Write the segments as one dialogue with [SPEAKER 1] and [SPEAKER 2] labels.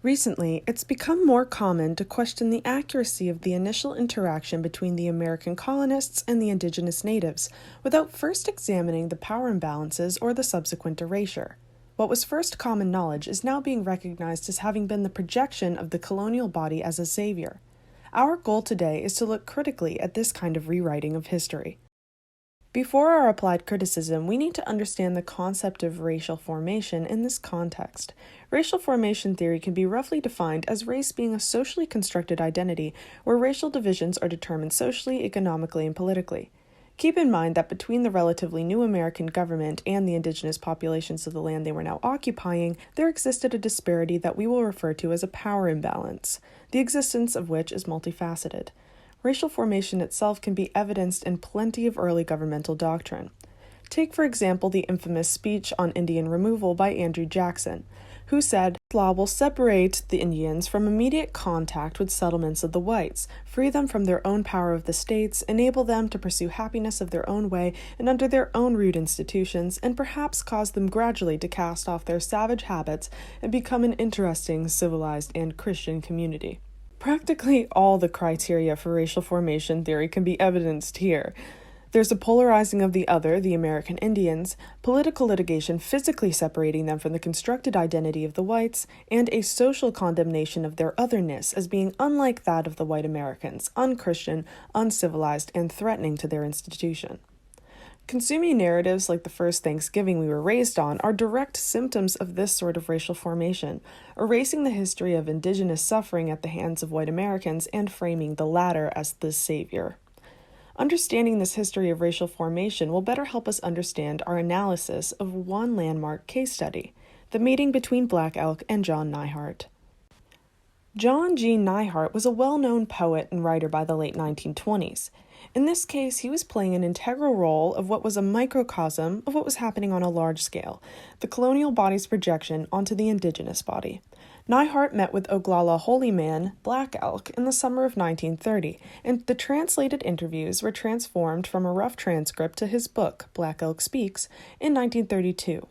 [SPEAKER 1] Recently, it's become more common to question the accuracy of the initial interaction between the American colonists and the indigenous natives, without first examining the power imbalances or the subsequent erasure. What was first common knowledge is now being recognized as having been the projection of the colonial body as a savior. Our goal today is to look critically at this kind of rewriting of history. Before our applied criticism, we need to understand the concept of racial formation in this context. Racial formation theory can be roughly defined as race being a socially constructed identity where racial divisions are determined socially, economically, and politically. Keep in mind that between the relatively new American government and the indigenous populations of the land they were now occupying, there existed a disparity that we will refer to as a power imbalance, the existence of which is multifaceted. Racial formation itself can be evidenced in plenty of early governmental doctrine. Take, for example, the infamous speech on Indian removal by Andrew Jackson, who said, "This law will separate the Indians from immediate contact with settlements of the whites, free them from their own power of the states, enable them to pursue happiness of their own way and under their own rude institutions, and perhaps cause them gradually to cast off their savage habits and become an interesting, civilized, and Christian community." Practically all the criteria for racial formation theory can be evidenced here. There's a polarizing of the other, the American Indians, political litigation physically separating them from the constructed identity of the whites, and a social condemnation of their otherness as being unlike that of the white Americans, unchristian, uncivilized, and threatening to their institution. Consuming narratives like the first Thanksgiving we were raised on are direct symptoms of this sort of racial formation, erasing the history of indigenous suffering at the hands of white Americans and framing the latter as the savior. Understanding this history of racial formation will better help us understand our analysis of one landmark case study, the meeting between Black Elk and John Neihardt. John G. Neihardt was a well-known poet and writer by the late 1920s. In this case, he was playing an integral role of what was a microcosm of what was happening on a large scale, the colonial body's projection onto the indigenous body. Neihardt met with Oglala Holy Man, Black Elk, in the summer of 1930, and the translated interviews were transformed from a rough transcript to his book, Black Elk Speaks, in 1932.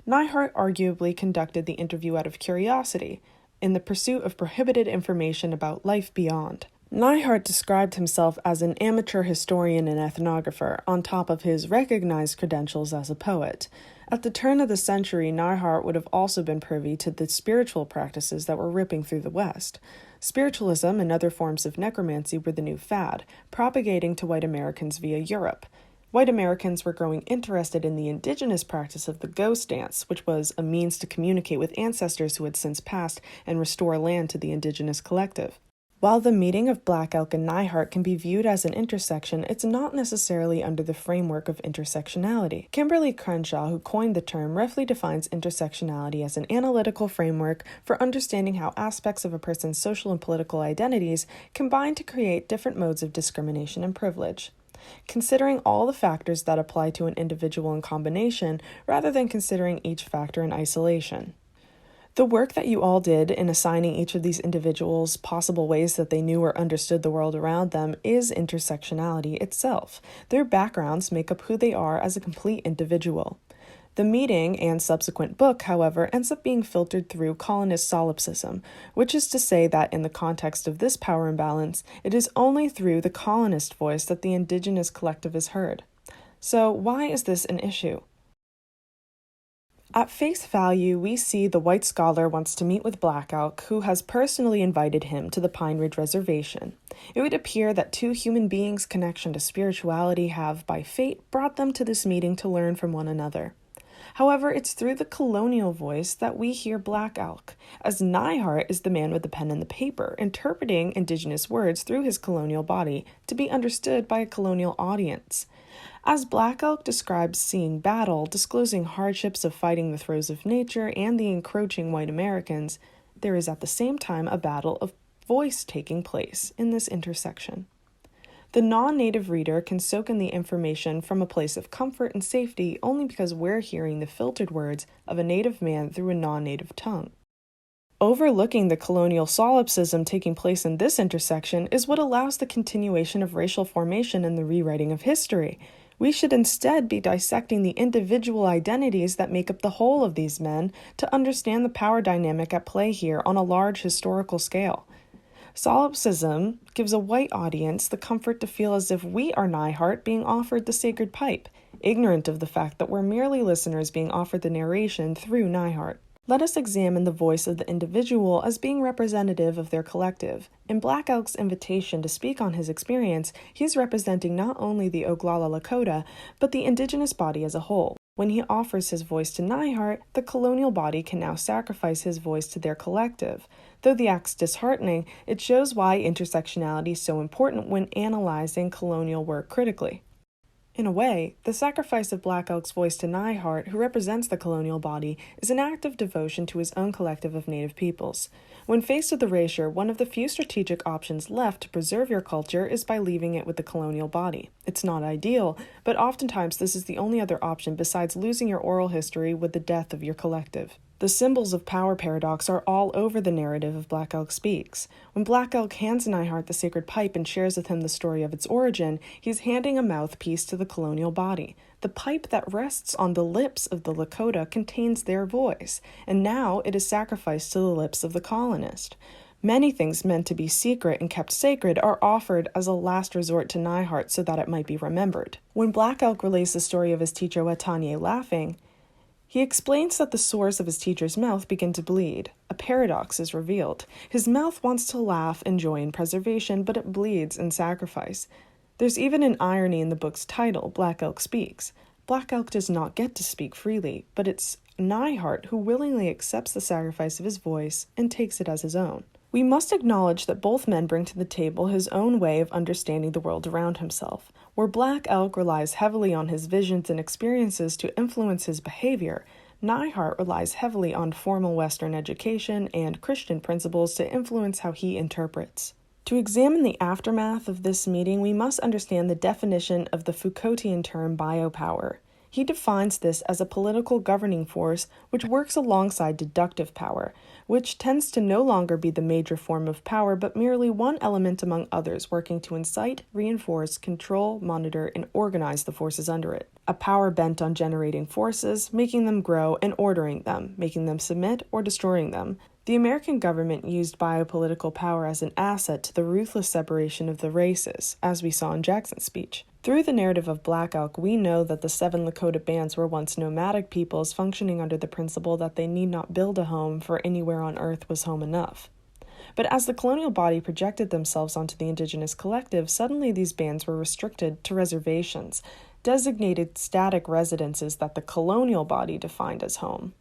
[SPEAKER 1] Neihardt arguably conducted the interview out of curiosity, in the pursuit of prohibited information about life beyond. Neihardt described himself as an amateur historian and ethnographer, on top of his recognized credentials as a poet. At the turn of the century, Neihardt would have also been privy to the spiritual practices that were ripping through the West. Spiritualism and other forms of necromancy were the new fad, propagating to white Americans via Europe. White Americans were growing interested in the indigenous practice of the ghost dance, which was a means to communicate with ancestors who had since passed and restore land to the indigenous collective. While the meeting of Black Elk and Neihardt can be viewed as an intersection, it's not necessarily under the framework of intersectionality. Kimberly Crenshaw, who coined the term, roughly defines intersectionality as an analytical framework for understanding how aspects of a person's social and political identities combine to create different modes of discrimination and privilege. Considering all the factors that apply to an individual in combination, rather than considering each factor in isolation. The work that you all did in assigning each of these individuals possible ways that they knew or understood the world around them is intersectionality itself. Their backgrounds make up who they are as a complete individual. The meeting and subsequent book, however, ends up being filtered through colonist solipsism, which is to say that in the context of this power imbalance, it is only through the colonist voice that the indigenous collective is heard. So why is this an issue? At face value, we see the white scholar wants to meet with Black Elk, who has personally invited him to the Pine Ridge Reservation. It would appear that two human beings' connection to spirituality have, by fate, brought them to this meeting to learn from one another. However, it's through the colonial voice that we hear Black Elk, as Neihardt is the man with the pen and the paper, interpreting indigenous words through his colonial body to be understood by a colonial audience. As Black Elk describes seeing battle, disclosing hardships of fighting the throes of nature and the encroaching white Americans, there is at the same time a battle of voice taking place in this intersection. The non-native reader can soak in the information from a place of comfort and safety only because we're hearing the filtered words of a native man through a non-native tongue. Overlooking the colonial solipsism taking place in this intersection is what allows the continuation of racial formation and the rewriting of history. We should instead be dissecting the individual identities that make up the whole of these men to understand the power dynamic at play here on a large historical scale. Solipsism gives a white audience the comfort to feel as if we are Neihardt being offered the sacred pipe, ignorant of the fact that we're merely listeners being offered the narration through Neihardt. Let us examine the voice of the individual as being representative of their collective. In Black Elk's invitation to speak on his experience, he is representing not only the Oglala Lakota, but the indigenous body as a whole. When he offers his voice to Neihardt, the colonial body can now sacrifice his voice to their collective. Though the act's disheartening, it shows why intersectionality is so important when analyzing colonial work critically. In a way, the sacrifice of Black Elk's voice to Neihardt, who represents the colonial body, is an act of devotion to his own collective of Native peoples. When faced with erasure, one of the few strategic options left to preserve your culture is by leaving it with the colonial body. It's not ideal, but oftentimes this is the only other option besides losing your oral history with the death of your collective. The symbols of power paradox are all over the narrative of Black Elk Speaks. When Black Elk hands Neihardt the sacred pipe and shares with him the story of its origin, he's handing a mouthpiece to the colonial body. The pipe that rests on the lips of the Lakota contains their voice, and now it is sacrificed to the lips of the colonist. Many things meant to be secret and kept sacred are offered as a last resort to Neihardt so that it might be remembered. When Black Elk relays the story of his teacher Watanye laughing, he explains that the sores of his teacher's mouth begin to bleed. A paradox is revealed. His mouth wants to laugh in joy and preservation, but it bleeds in sacrifice. There's even an irony in the book's title, Black Elk Speaks. Black Elk does not get to speak freely, but it's Neihardt who willingly accepts the sacrifice of his voice and takes it as his own. We must acknowledge that both men bring to the table his own way of understanding the world around himself. Where Black Elk relies heavily on his visions and experiences to influence his behavior, Neihardt relies heavily on formal Western education and Christian principles to influence how he interprets. To examine the aftermath of this meeting, we must understand the definition of the Foucaultian term biopower. He defines this as a political governing force which works alongside deductive power, which tends to no longer be the major form of power but merely one element among others working to incite, reinforce, control, monitor, and organize the forces under it. A power bent on generating forces, making them grow, and ordering them, making them submit or destroying them. The American government used biopolitical power as an asset to the ruthless separation of the races, as we saw in Jackson's speech. Through the narrative of Black Elk, we know that the 7 Lakota bands were once nomadic peoples functioning under the principle that they need not build a home, for anywhere on earth was home enough. But as the colonial body projected themselves onto the indigenous collective, suddenly these bands were restricted to reservations, designated static residences that the colonial body defined as home.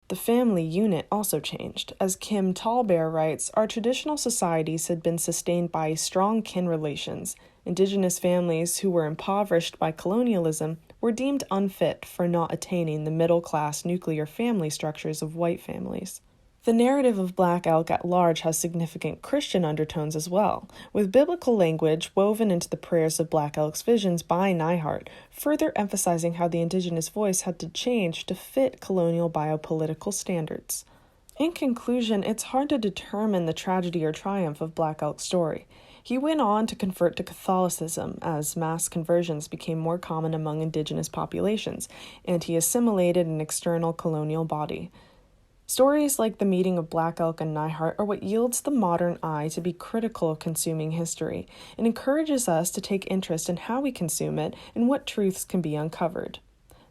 [SPEAKER 1] The family unit also changed. As Kim Tallbear writes, our traditional societies had been sustained by strong kin relations. Indigenous families who were impoverished by colonialism were deemed unfit for not attaining the middle-class nuclear family structures of white families. The narrative of Black Elk at large has significant Christian undertones as well, with biblical language woven into the prayers of Black Elk's visions by Neihardt, further emphasizing how the indigenous voice had to change to fit colonial biopolitical standards. In conclusion, it's hard to determine the tragedy or triumph of Black Elk's story. He went on to convert to Catholicism as mass conversions became more common among indigenous populations, and he assimilated an external colonial body. Stories like the meeting of Black Elk and Neihardt are what yields the modern eye to be critical of consuming history and encourages us to take interest in how we consume it and what truths can be uncovered.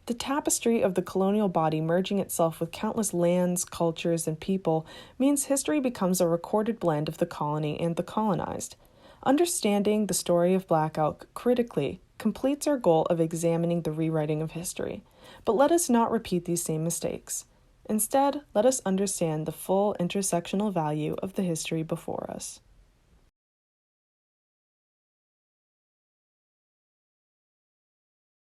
[SPEAKER 1] The tapestry of the colonial body merging itself with countless lands, cultures, and people means history becomes a recorded blend of the colony and the colonized. Understanding the story of Black Elk critically completes our goal of examining the rewriting of history. But let us not repeat these same mistakes. Instead, let us understand the full intersectional value of the history before us.